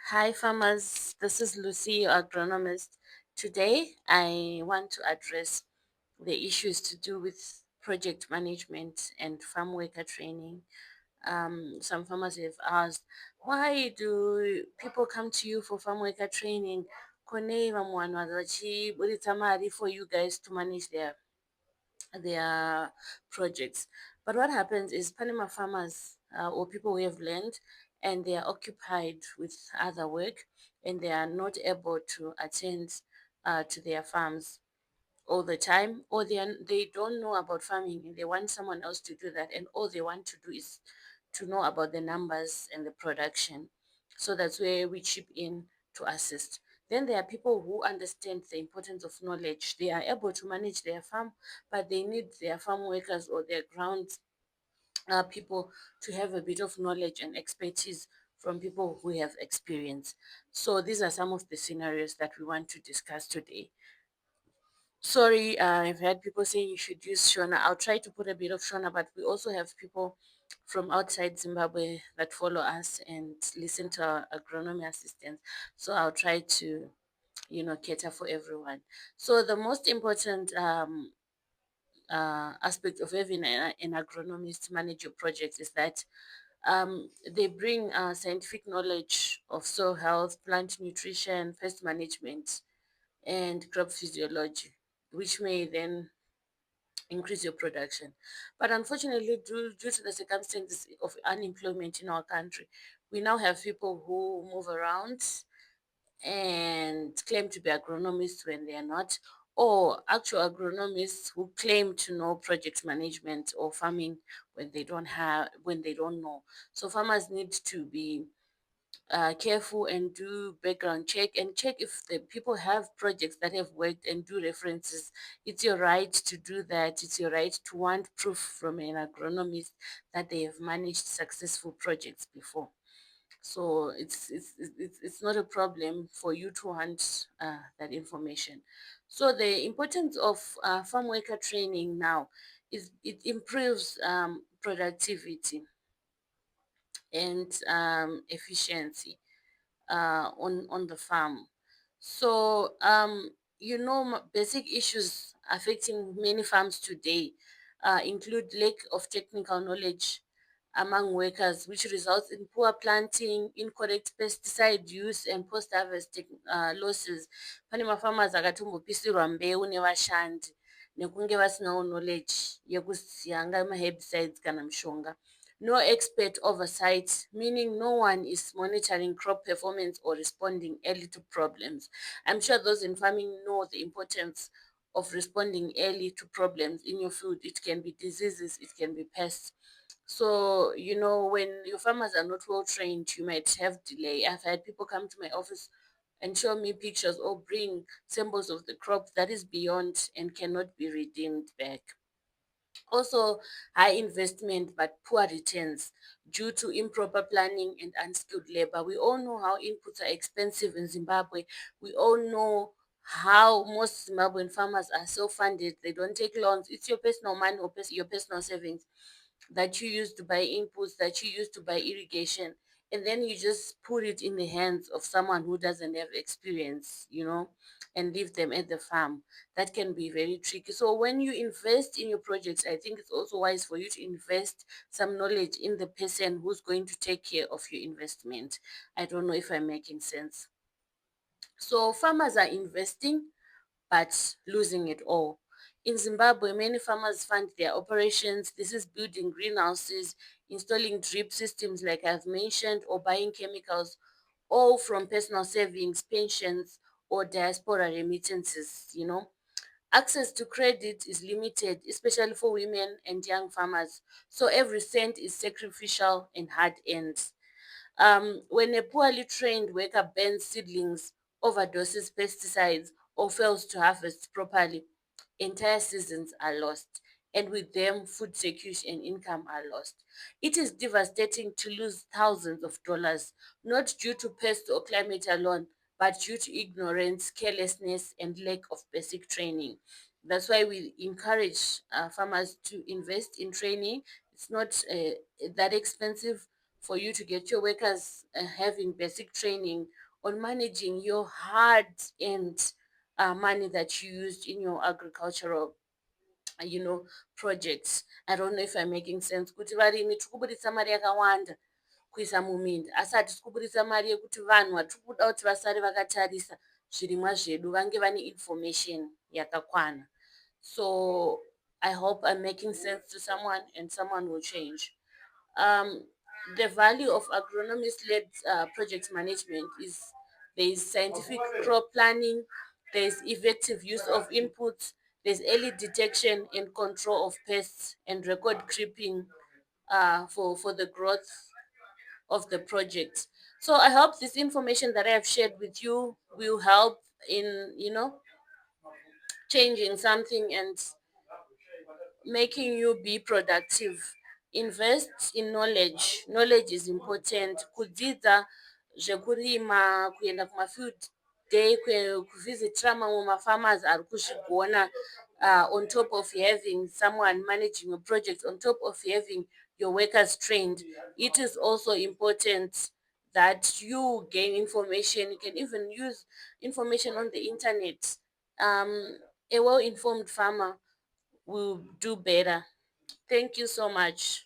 Hi, farmers. This is Lucy, your agronomist. Today, I want to address the issues to do with project management and farm worker training. Some farmers have asked, why do people come to you for farm worker training? Kone vamwe vanhu vachiburitsa mari for you guys to manage their projects. But what happens is Panama farmers or people who have land and they are occupied with other work and they are not able to attend to their farms all the time, or they don't know about farming and they want someone else to do that, and all they want to do is to know about the numbers and the production. So that's where we chip in to assist. Then there are people who understand the importance of knowledge. They are able to manage their farm, but they need their farm workers or their ground people to have a bit of knowledge and expertise from people who have experience. So these are some of the scenarios that we want to discuss today. Sorry, I've had people saying you should use Shona. I'll try to put a bit of Shona, but we also have people from outside Zimbabwe that follow us and listen to our agronomy assistants. So I'll try to, cater for everyone. So the most important aspect of having an agronomist to manage your projects is that they bring scientific knowledge of soil health, plant nutrition, pest management, and crop physiology, which may then increase your production. But unfortunately, due to the circumstances of unemployment in our country, we now have people who move around and claim to be agronomists when they are not, or actual agronomists who claim to know project management or farming when they don't know. So farmers need to be careful and do background check and check if the people have projects that have worked and do references. It's your right to do that. It's your right to want proof from an agronomist that they have managed successful projects before. So it's not a problem for you to want that information. So the importance of farm worker training now is it improves productivity and efficiency on the farm. So basic issues affecting many farms today include lack of technical knowledge among workers, which results in poor planting, incorrect pesticide use, and post-harvest losses. Pane mafamers akatombopisirwa mbeu nevashandi nekunge vasinawo knowledge yekuziya anga ma-herbicides kana mishonga. No expert oversight, meaning no one is monitoring crop performance or responding early to problems. I'm sure those in farming know the importance of responding early to problems in your food. It can be diseases, it can be pests. So, when your farmers are not well trained, you might have delay. I've had people come to my office and show me pictures or bring samples of the crop that is beyond and cannot be redeemed back. Also, high investment but poor returns due to improper planning and unskilled labor. We all know how inputs are expensive in Zimbabwe. We all know how most Zimbabwean farmers are self-funded. They don't take loans. It's your personal money or your personal savings that you use to buy inputs, that you use to buy irrigation, and then you just put it in the hands of someone who doesn't have experience, and leave them at the farm. That can be very tricky. So when you invest in your projects, I think it's also wise for you to invest some knowledge in the person who's going to take care of your investment. I don't know if I'm making sense. So farmers are investing but losing it all. In Zimbabwe, many farmers fund their operations. This is building greenhouses, installing drip systems, like I've mentioned, or buying chemicals, all from personal savings, pensions, or diaspora remittances. Access to credit is limited, especially for women and young farmers. So every cent is sacrificial and hard earned. When a poorly trained worker burns seedlings, overdoses pesticides, or fails to harvest properly, entire seasons are lost, and with them, food security and income are lost. It is devastating to lose thousands of dollars, not due to pest or climate alone, but due to ignorance, carelessness, and lack of basic training. That's why we encourage farmers to invest in training. It's not that expensive for you to get your workers having basic training on managing your hard earned money that you used in your agricultural you know projects. I don't know if I'm making sense kuti varimi tiri kubudisa mari yakawanda kuisa muminda asi hatisi kubudisa mari yekuti vanhu vatiri kuda kuti vasare vakatarisa zvirimwa zvedu vange vane information yakakwana. So I hope I'm making sense to someone and someone will change. um, the value of agronomist-led project management is there is scientific crop planning, there is effective use of inputs, there's early detection and control of pests and record creeping for the growth of the project. So I hope this information that I have shared with you will help in changing something and making you be productive. Invest in knowledge. Knowledge is important. Kudzidza zvekurima, kuenda kumafield day, kuvhizitira mamwe mafarmers ari kuzvigona, on top of having someone managing a project, on top of having your workers trained. It is also important that you gain information. You can even use information on the internet. A well-informed farmer will do better. Thank you so much.